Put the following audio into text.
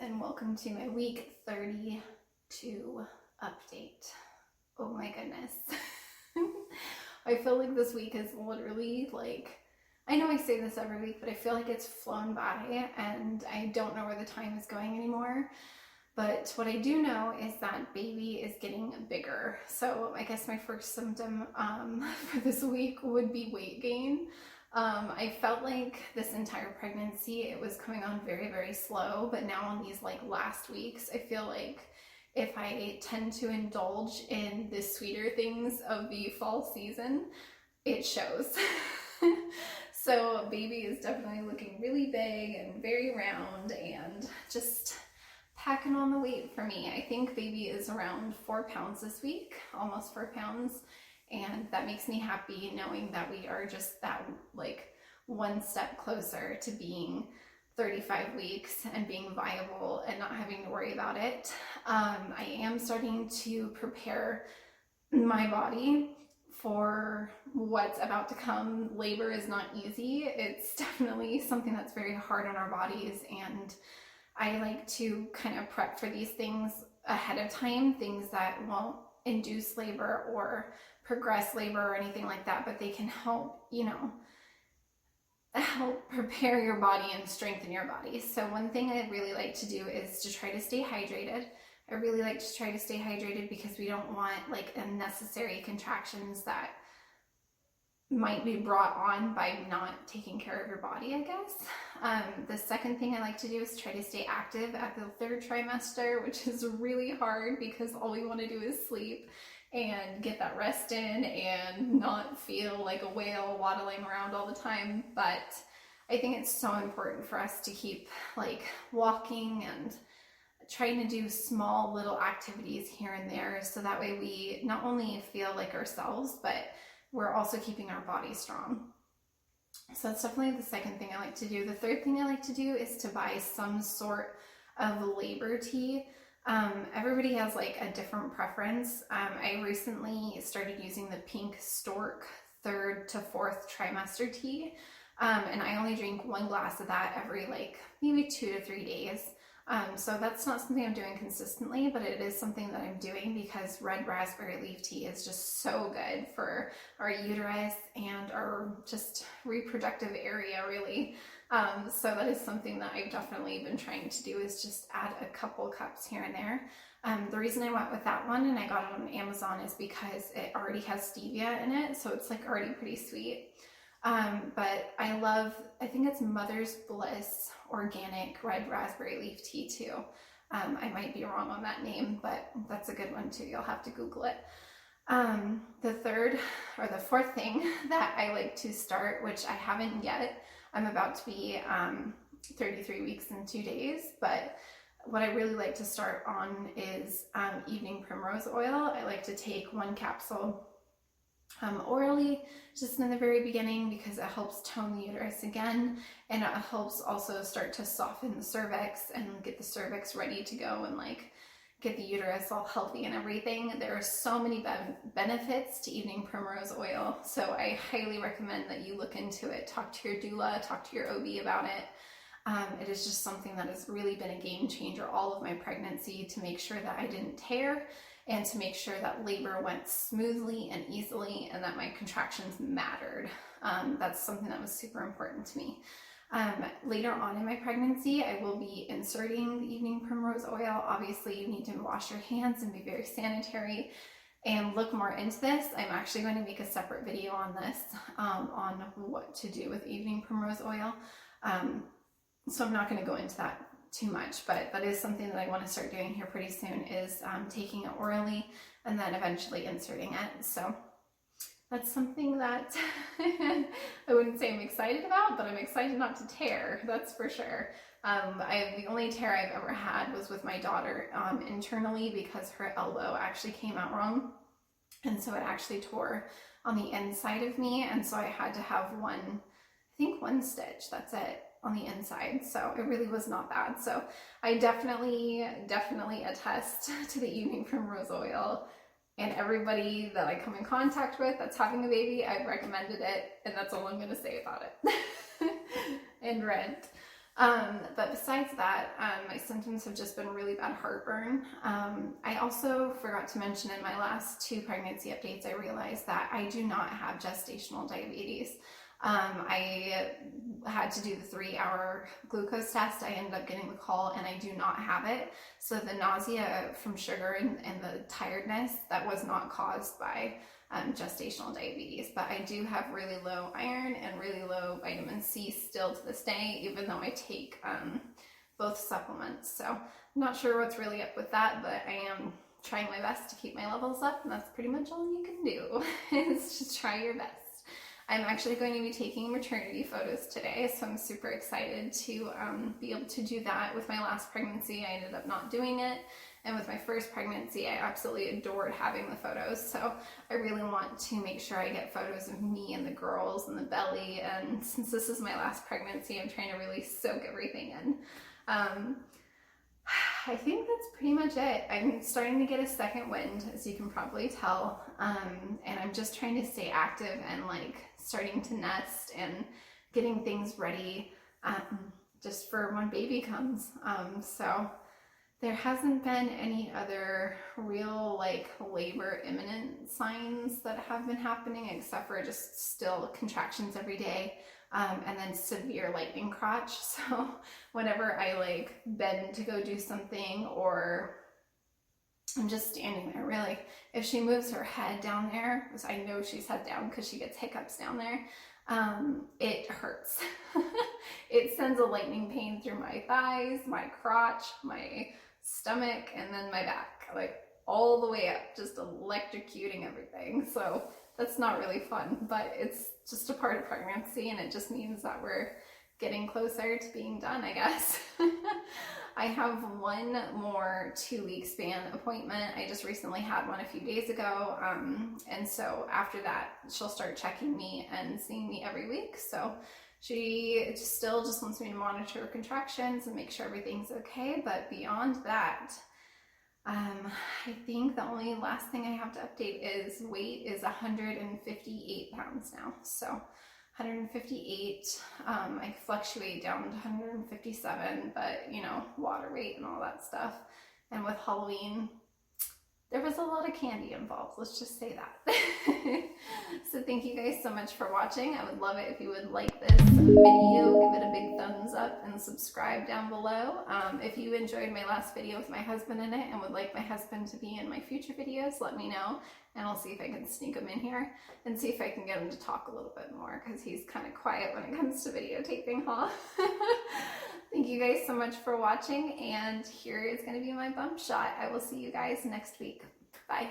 and welcome to my week 32 update. Oh my goodness. I feel like this week is literally I know I say this every week, but I feel like it's flown by and I don't know where the time is going anymore. But what I do know is that baby is getting bigger. So I guess my first symptom for this week would be weight gain. I felt like this entire pregnancy, it was coming on very, very slow, but now on these last weeks, I feel like if I tend to indulge in the sweeter things of the fall season, it shows. So baby is definitely looking really big and very round and just packing on the weight for me. I think baby is around 4 pounds this week, almost 4 pounds. And that makes me happy knowing that we are just that one step closer to being 35 weeks and being viable and not having to worry about it. I am starting to prepare my body for what's about to come. Labor is not easy. It's definitely something that's very hard on our bodies, and I like to kind of prep for these things ahead of time, things that won't induce labor or progress labor or anything like that, but they can help, help prepare your body and strengthen your body. So one thing I really like to do is to try to stay hydrated. I really like to try to stay hydrated because we don't want unnecessary contractions that might be brought on by not taking care of your body, I guess. The second thing I like to do is try to stay active at the third trimester, which is really hard because all we want to do is sleep and get that rest in and not feel like a whale waddling around all the time. But I think it's so important for us to keep walking and trying to do small little activities here and there, so that way we not only feel like ourselves, but we're also keeping our body strong. So that's definitely the second thing I like to do. The third thing I like to do is to buy some sort of labor tea. Everybody has a different preference. I recently started using the Pink Stork 3rd to 4th trimester tea. And I only drink 1 glass of that every maybe 2 to 3 days. So that's not something I'm doing consistently, but it is something that I'm doing because red raspberry leaf tea is just so good for our uterus and our just reproductive area, really. So that is something that I've definitely been trying to do, is just add a couple cups here and there. The reason I went with that one and I got it on Amazon is because it already has stevia in it, so it's already pretty sweet. But I think it's Mother's Bliss organic red raspberry leaf tea too. I might be wrong on that name, but that's a good one too. You'll have to Google it. The third or the fourth thing that I like to start, which I haven't yet, I'm about to be 33 weeks and 2 days, but what I really like to start on is evening primrose oil. I like to take 1 capsule orally just in the very beginning because it helps tone the uterus again, and it helps also start to soften the cervix and get the cervix ready to go and get the uterus all healthy and everything. There are so many benefits to evening primrose oil, so I highly recommend that you look into it. Talk to your doula, talk to your OB about it. It is just something that has really been a game changer all of my pregnancy, to make sure that I didn't tear and to make sure that labor went smoothly and easily and that my contractions mattered. That's something that was super important to me. Later on in my pregnancy, I will be inserting the evening primrose oil. Obviously, you need to wash your hands and be very sanitary and look more into this. I'm actually going to make a separate video on this, on what to do with evening primrose oil. So I'm not going to go into that too much, but that is something that I want to start doing here pretty soon, is taking it orally and then eventually inserting it. So that's something that I wouldn't say I'm excited about, but I'm excited not to tear, that's for sure. The only tear I've ever had was with my daughter internally, because her elbow actually came out wrong, and so it actually tore on the inside of me, and so I had to have one stitch, that's it, on the inside. So it really was not bad. So I definitely attest to the evening primrose oil, and everybody that I come in contact with that's having a baby, I've recommended it, and that's all I'm going to say about it. And Rent. But besides that, my symptoms have just been really bad heartburn. I also forgot to mention in my last 2 pregnancy updates, I realized that I do not have gestational diabetes. I had to do the 3-hour glucose test. I ended up getting the call and I do not have it. So the nausea from sugar and the tiredness, that was not caused by gestational diabetes, but I do have really low iron and really low vitamin C still to this day, even though I take both supplements. So I'm not sure what's really up with that, but I am trying my best to keep my levels up, and that's pretty much all you can do is just try your best. I'm actually going to be taking maternity photos today, so I'm super excited to be able to do that. With my last pregnancy, I ended up not doing it, and with my first pregnancy, I absolutely adored having the photos, so I really want to make sure I get photos of me and the girls and the belly, and since this is my last pregnancy, I'm trying to really soak everything in. I think that's pretty much it. I'm starting to get a second wind, as you can probably tell, and I'm just trying to stay active and like starting to nest and getting things ready just for when baby comes. So there hasn't been any other real like labor imminent signs that have been happening, except for just still contractions every day. And then severe lightning crotch. So whenever I like bend to go do something, or I'm just standing there, really, if she moves her head down there, because I know she's head down because she gets hiccups down there, it hurts. It sends a lightning pain through my thighs, my crotch, my stomach, and then my back, like all the way up, just electrocuting everything. So that's not really fun, but it's just a part of pregnancy, and it just means that we're getting closer to being done, I guess. I have one more 2-week span appointment. I just recently had one a few days ago, and so after that, she'll start checking me and seeing me every week. So she still just wants me to monitor her contractions and make sure everything's okay, but beyond that, I think the only last thing I have to update is weight is 158 pounds now. So 158, I fluctuate down to 157, but you know, water weight and all that stuff. And with Halloween, there was a lot of candy involved, let's just say that. So thank you guys so much for watching. I would love it if you would like this video, give it a big thumbs up, and subscribe down below. If you enjoyed my last video with my husband in it and would like my husband to be in my future videos, let me know, and I'll see if I can sneak him in here and see if I can get him to talk a little bit more, because he's kind of quiet when it comes to videotaping, huh? Thank you guys so much for watching, and here is going to be my bump shot. I will see you guys next week. Bye.